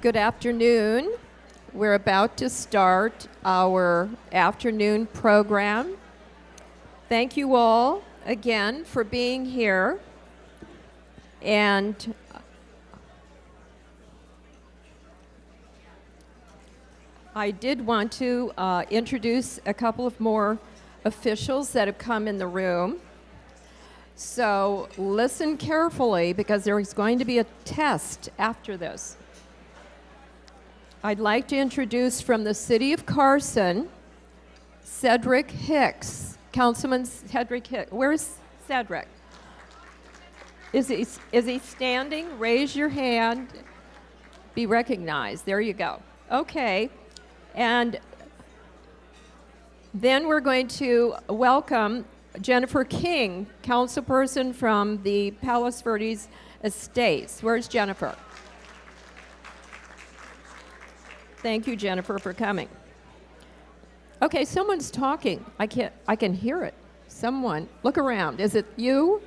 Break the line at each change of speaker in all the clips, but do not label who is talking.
Good afternoon. We're about to start our afternoon program. Thank you all again for being here. And I did want to introduce a couple of more officials that have come in the room. So listen carefully because there is going to be a test after this. I'd like to introduce from the City of Carson, Cedric Hicks. Councilman Cedric Hicks. Where's Cedric? Is he standing? Raise your hand. Be recognized. There you go. Okay. And then we're going to welcome Jennifer King, councilperson from the Palos Verdes Estates. Where's Jennifer? Thank you, Jennifer, for coming. Okay, someone's talking. I can hear it. Someone. Look around. Is it you?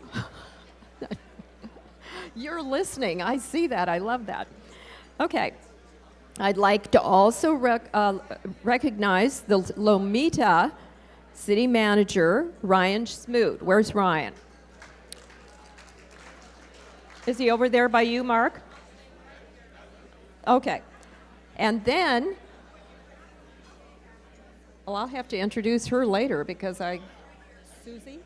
You're listening. I see that. I love that. Okay. I'd like to also recognize the Lomita City Manager, Ryan Smoot. Where's Ryan? Is he over there by you, Mark? Okay. And then, well, I'll have to introduce her later because Susie?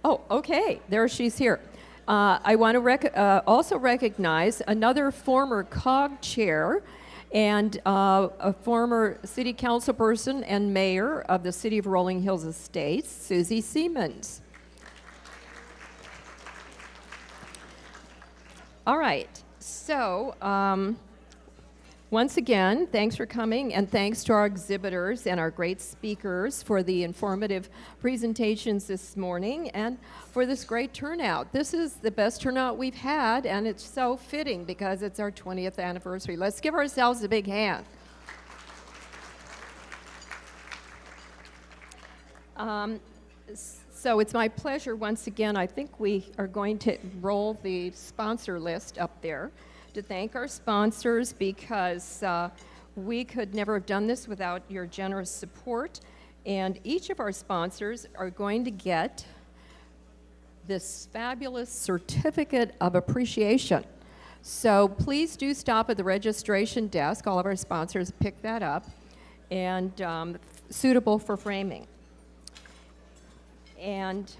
Oh, okay. There she's here. I want to also recognize another former COG chair and a former city council person and mayor of the City of Rolling Hills Estates, Susie Siemens. All right. So, once again, thanks for coming, and thanks to our exhibitors and our great speakers for the informative presentations this morning and for this great turnout. This is the best turnout we've had, and it's so fitting because it's our 20th anniversary. Let's give ourselves a big hand. So it's my pleasure once again. I think we are going to roll the sponsor list up there to thank our sponsors because we could never have done this without your generous support. And each of our sponsors are going to get this fabulous certificate of appreciation. So please do stop at the registration desk. All of our sponsors pick that up and suitable for framing. And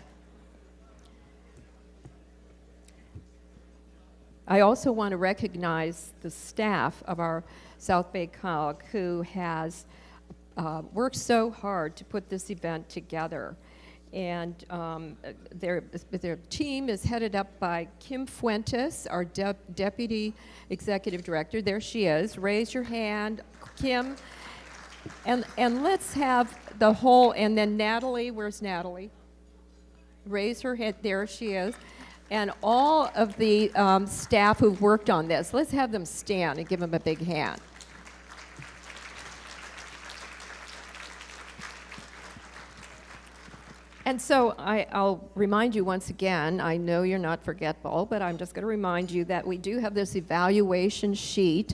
I also want to recognize the staff of our South Bay COG who has worked so hard to put this event together. And their team is headed up by Kim Fuentes, our Deputy Executive Director. There she is. Raise your hand, Kim. And let's have the whole, and then Natalie, where's Natalie? Raise her head, there she is. And all of the staff who've worked on this, let's have them stand and give them a big hand. And so I'll remind you once again, I know you're not forgetful, but I'm just going to remind you that we do have this evaluation sheet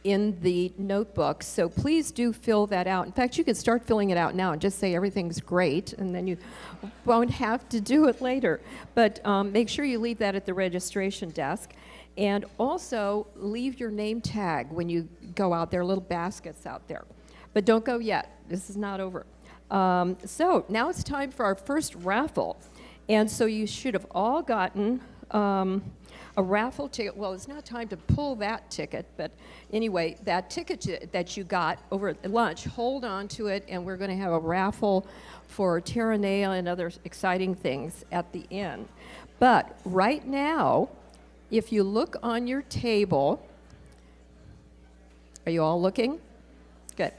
in the notebook, so please do fill that out. In fact, you can start filling it out now and just say everything's great, and then you won't have to do it later. But make sure you leave that at the registration desk. And also, leave your name tag when you go out there, little baskets out there. But don't go yet. This is not over. So now it's time for our first raffle. And so you should have all gotten a raffle ticket. Well, it's not time to pull that ticket, but anyway, that ticket that you got over at lunch, hold on to it, and we're going to have a raffle for Terranea and other exciting things at the end. But right now, if you look on your table, are you all looking? Good.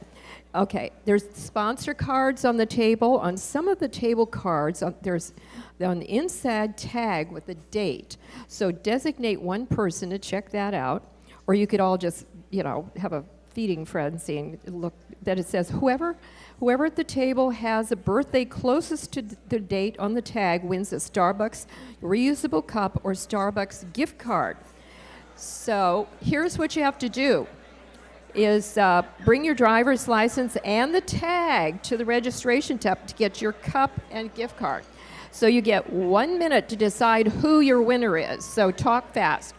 Okay, there's sponsor cards on the table. On some of the table cards, there's on the inside tag with a date. So designate one person to check that out, or you could all just, have a feeding frenzy and look that it says whoever at the table has a birthday closest to the date on the tag wins a Starbucks reusable cup or Starbucks gift card. So here's what you have to do is bring your driver's license and the tag to the registration tab to get your cup and gift card. So you get 1 minute to decide who your winner is. So talk fast.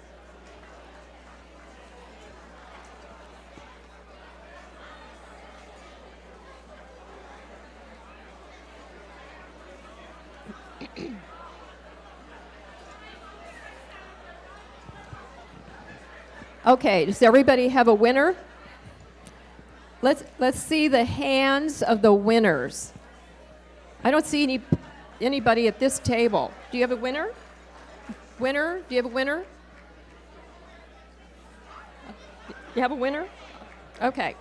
Okay, does everybody have a winner? Let's see the hands of the winners. I don't see anybody at this table. Do you have a winner? Winner? Do you have a winner? You have a winner? Okay.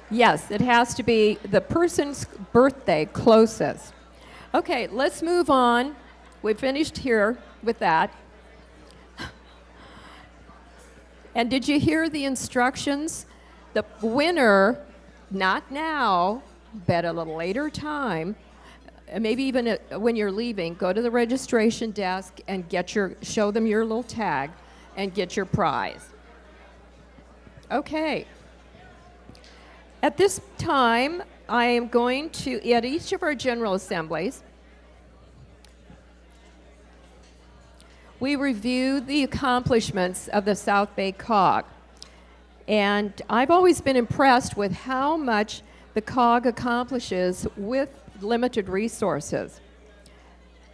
Yes, it has to be the person's birthday closest. Okay, let's move on. We finished here with that. And did you hear the instructions? The winner, not now, but at a later time, maybe even when you're leaving, go to the registration desk and show them your little tag and get your prize. Okay. At this time, I am going to, at each of our General Assemblies, we review the accomplishments of the South Bay COG. And I've always been impressed with how much the COG accomplishes with limited resources.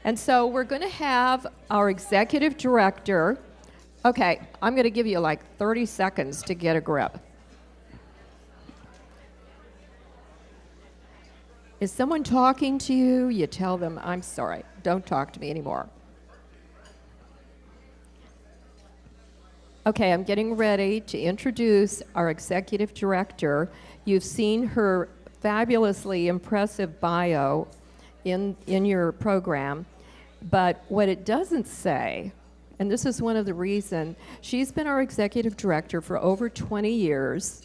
And so we're going to have our executive director. Okay, I'm going to give you like 30 seconds to get a grip. Is someone talking to you? You tell them, I'm sorry, don't talk to me anymore. Okay, I'm getting ready to introduce our executive director. You've seen her fabulously impressive bio in your program, but what it doesn't say, and this is one of the reasons, she's been our executive director for over 20 years,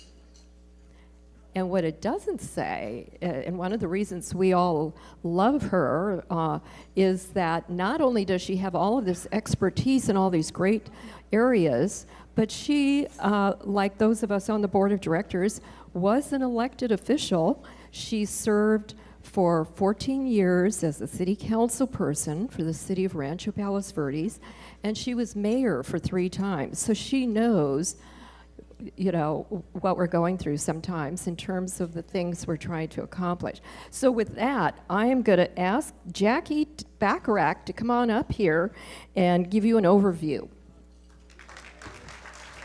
and what it doesn't say, and one of the reasons we all love her, is that not only does she have all of this expertise in all these great areas, but she, like those of us on the board of directors, was an elected official. She served for 14 years as a city council person for the city of Rancho Palos Verdes, and she was mayor for 3 times. So she knows, you know, what we're going through sometimes in terms of the things we're trying to accomplish. So with that, I am going to ask Jacki Bacharach to come on up here and give you an overview.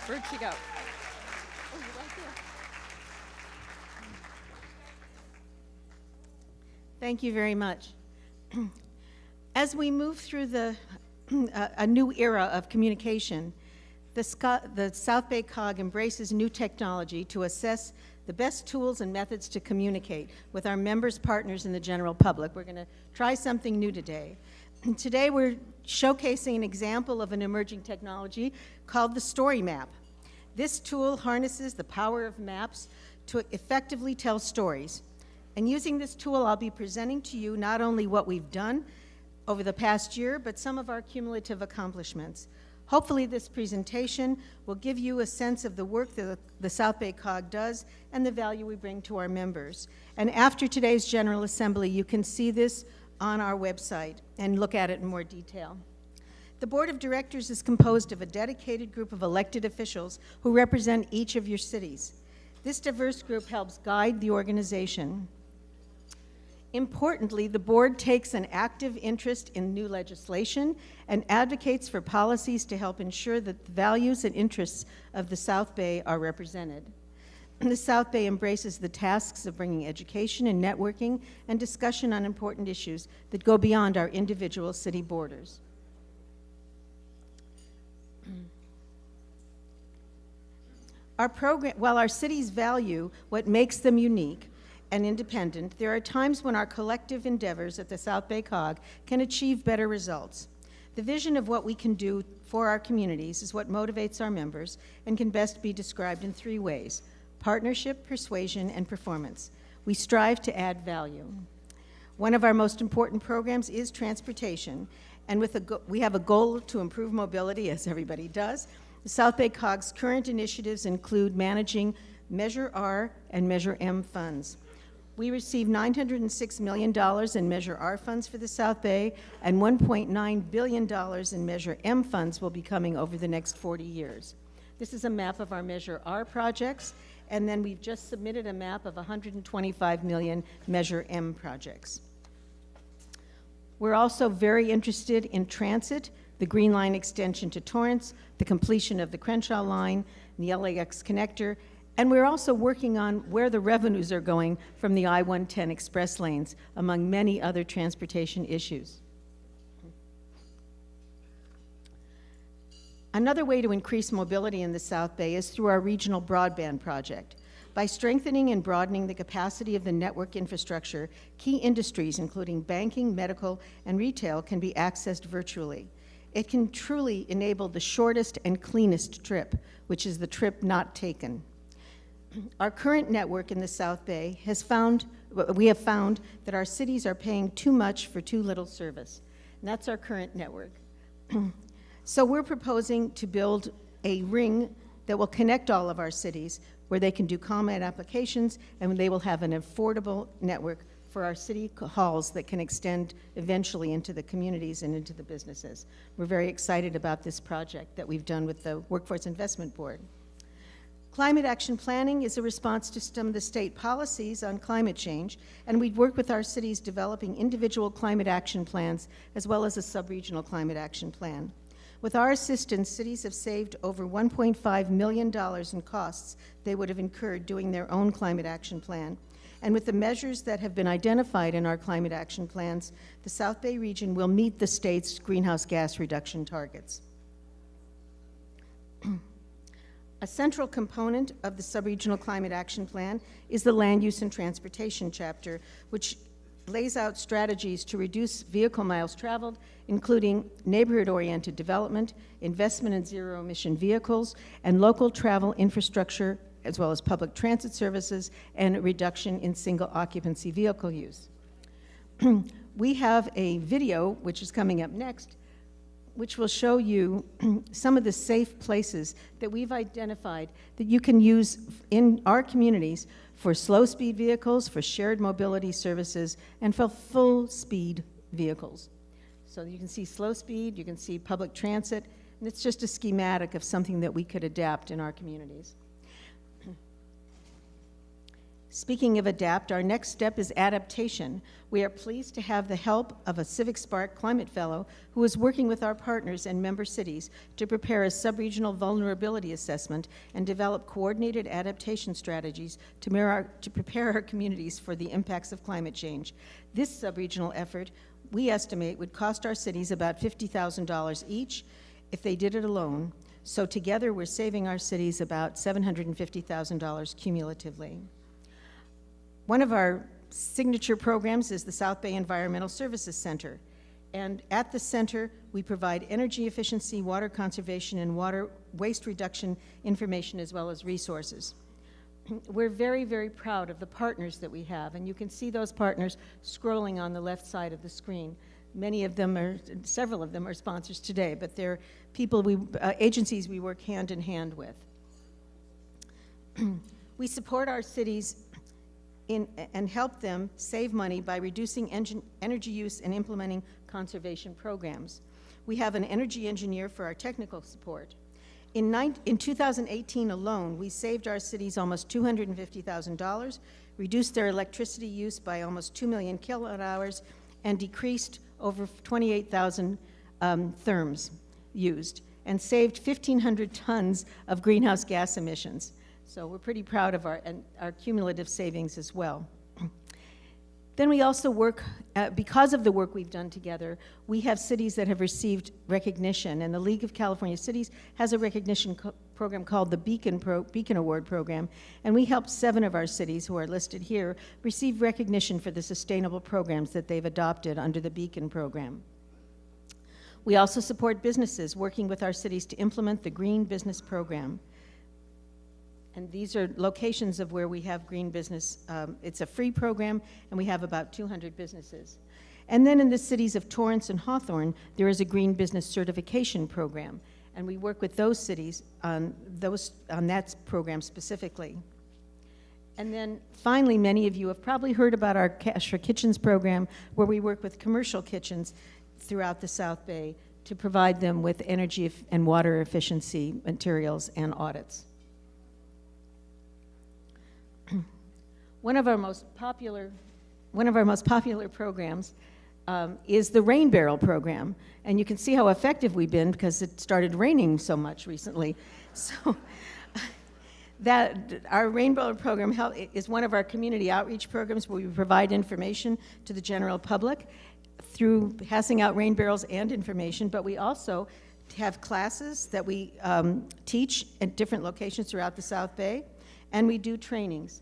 Where'd she go? Oh, you're right there.
Thank you very much. As we move through a new era of communication, the South Bay COG embraces new technology to assess the best tools and methods to communicate with our members, partners, and the general public. We're going to try something new today. Today we're showcasing an example of an emerging technology called the Story Map. This tool harnesses the power of maps to effectively tell stories. And using this tool, I'll be presenting to you not only what we've done over the past year, but some of our cumulative accomplishments. Hopefully this presentation will give you a sense of the work that the South Bay COG does and the value we bring to our members. And after today's General Assembly, you can see this on our website and look at it in more detail. The Board of Directors is composed of a dedicated group of elected officials who represent each of your cities. This diverse group helps guide the organization. Importantly, the board takes an active interest in new legislation and advocates for policies to help ensure that the values and interests of the South Bay are represented. The South Bay embraces the tasks of bringing education and networking and discussion on important issues that go beyond our individual city borders. While our cities value what makes them unique and independent, there are times when our collective endeavors at the South Bay COG can achieve better results. The vision of what we can do for our communities is what motivates our members and can best be described in 3 ways: partnership, persuasion, and performance. We strive to add value. One of our most important programs is transportation, And we have a goal to improve mobility, as everybody does. The South Bay COG's current initiatives include managing Measure R and Measure M funds. We received $906 million in Measure R funds for the South Bay, and $1.9 billion in Measure M funds will be coming over the next 40 years. This is a map of our Measure R projects, and then we've just submitted a map of 125 million Measure M projects. We're also very interested in transit, the Green Line extension to Torrance, the completion of the Crenshaw Line, the LAX connector, and we're also working on where the revenues are going from the I-110 express lanes, among many other transportation issues. Another way to increase mobility in the South Bay is through our regional broadband project. By strengthening and broadening the capacity of the network infrastructure, key industries, including banking, medical, and retail, can be accessed virtually. It can truly enable the shortest and cleanest trip, which is the trip not taken. Our current network in the South Bay we have found that our cities are paying too much for too little service. And that's our current network. So we're proposing to build a ring that will connect all of our cities, where they can do common applications, and they will have an affordable network for our city halls that can extend eventually into the communities and into the businesses. We're very excited about this project that we've done with the Workforce Investment Board. Climate action planning is a response to some of the state policies on climate change, and we've worked with our cities developing individual climate action plans as well as a sub-regional climate action plan. With our assistance, cities have saved over $1.5 million in costs they would have incurred doing their own climate action plan. And with the measures that have been identified in our climate action plans, the South Bay region will meet the state's greenhouse gas reduction targets. A central component of the sub-regional climate action plan is the land use and transportation chapter, which lays out strategies to reduce vehicle miles traveled, including neighborhood-oriented development, investment in zero-emission vehicles, and local travel infrastructure, as well as public transit services, and a reduction in single-occupancy vehicle use. We have a video, which is coming up next, which will show you some of the safe places that we've identified that you can use in our communities for slow-speed vehicles, for shared mobility services, and for full-speed vehicles. So you can see slow speed, you can see public transit, and it's just a schematic of something that we could adapt in our communities. Speaking of adapt, our next step is adaptation. We are pleased to have the help of a Civic Spark climate fellow who is working with our partners and member cities to prepare a sub-regional vulnerability assessment and develop coordinated adaptation strategies to prepare our communities for the impacts of climate change. This sub-regional effort, we estimate, would cost our cities about $50,000 each if they did it alone. So together, we're saving our cities about $750,000 cumulatively. One of our signature programs is the South Bay Environmental Services Center. And at the center, we provide energy efficiency, water conservation, and water waste reduction information, as well as resources. We're very, very proud of the partners that we have, and you can see those partners scrolling on the left side of the screen. Several of them are sponsors today, but they're people, agencies we work hand in hand with. We support our cities and help them save money by reducing energy use and implementing conservation programs. We have an energy engineer for our technical support. In 2018 alone, we saved our cities almost $250,000, reduced their electricity use by almost 2 million kilowatt hours, and decreased over 28,000 therms used, and saved 1,500 tons of greenhouse gas emissions. So we're pretty proud of our cumulative savings as well. Then we also work, because of the work we've done together, we have cities that have received recognition, and the League of California Cities has a recognition program called the Beacon Award Program, and we helped 7 of our cities who are listed here receive recognition for the sustainable programs that they've adopted under the Beacon program. We also support businesses working with our cities to implement the Green Business Program. And these are locations of where we have green business. It's a free program, and we have about 200 businesses. And then in the cities of Torrance and Hawthorne, there is a Green Business Certification Program, and we work with those cities on that program specifically. And then finally, many of you have probably heard about our Cash for Kitchens program, where we work with commercial kitchens throughout the South Bay to provide them with energy and water efficiency materials and audits. One of our most popular programs is the Rain Barrel program, and you can see how effective we've been because it started raining so much recently. So that our Rain Barrel program is one of our community outreach programs where we provide information to the general public through passing out rain barrels and information, but we also have classes that we teach at different locations throughout the South Bay, and we do trainings.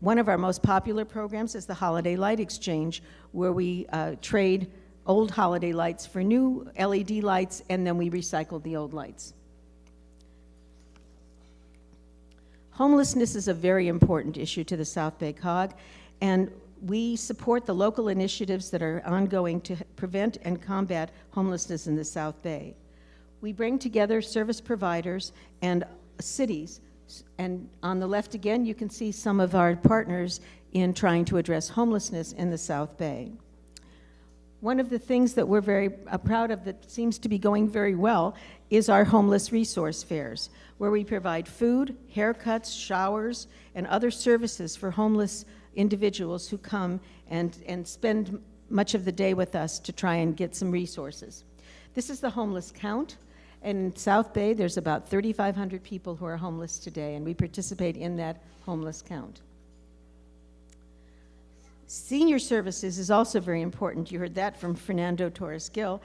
One of our most popular programs is the Holiday Light Exchange, where we trade old holiday lights for new LED lights, and then we recycle the old lights. Homelessness is a very important issue to the South Bay COG, and we support the local initiatives that are ongoing to prevent and combat homelessness in the South Bay. We bring together service providers and cities, and on the left again, you can see some of our partners in trying to address homelessness in the South Bay. One of the things that we're very proud of that seems to be going very well is our homeless resource fairs, where we provide food, haircuts, showers, and other services for homeless individuals who come and spend much of the day with us to try and get some resources. This is the homeless count, and in South Bay there's about 3,500 people who are homeless today, and we participate in that homeless count. Senior services is also very important. You heard that from Fernando Torres-Gil.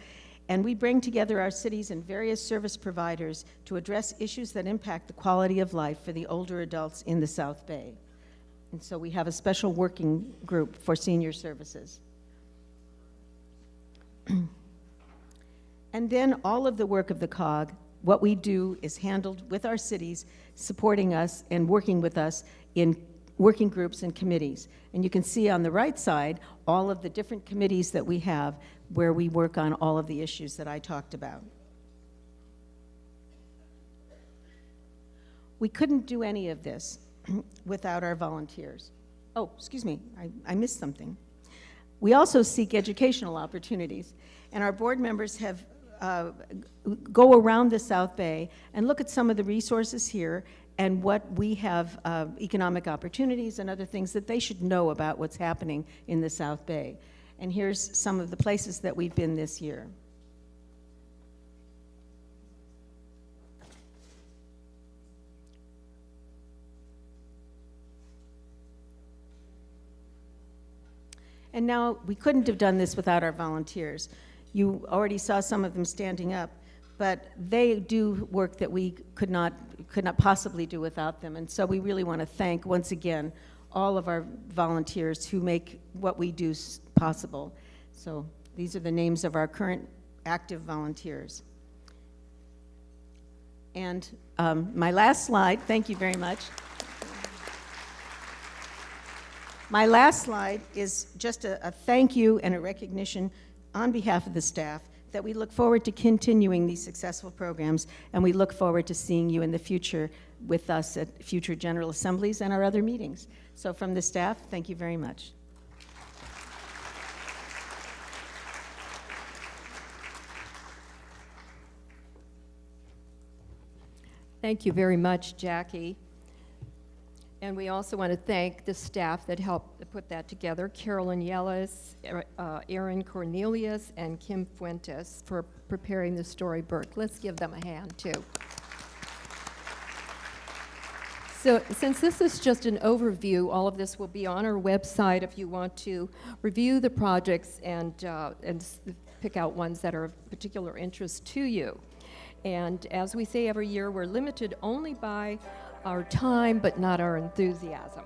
And we bring together our cities and various service providers to address issues that impact the quality of life for the older adults in the South Bay. And so we have a special working group for senior services. And then all of the work of the COG, what we do is handled with our cities, supporting us and working with us in working groups and committees. And you can see on the right side all of the different committees that we have where we work on all of the issues that I talked about. We couldn't do any of this without our volunteers. Oh, excuse me, I missed something. We also seek educational opportunities, and our board members have go around the South Bay and look at some of the resources here and what we have, economic opportunities and other things that they should know about what's happening in the South Bay. And here's some of the places that we've been this year. And now, we couldn't have done this without our volunteers. You already saw some of them standing up, but they do work that we could not possibly do without them. And so we really want to thank, once again, all of our volunteers who make what we do possible. So these are the names of our current active volunteers. And my last slide, thank you very much. My last slide is just a thank you and a recognition on behalf of the staff that we look forward to continuing these successful programs, and we look forward to seeing you in the future with us at future General Assemblies and our other meetings. So from the staff, thank you very much.
Thank you very much, Jackie. And we also want to thank the staff that helped put that together, Carolyn Yellis, Erin Cornelius, and Kim Fuentes for preparing the storyboard. Let's give them a hand, too. So since this is just an overview, all of this will be on our website if you want to review the projects and pick out ones that are of particular interest to you. And as we say every year, we're limited only by our time, but not our enthusiasm.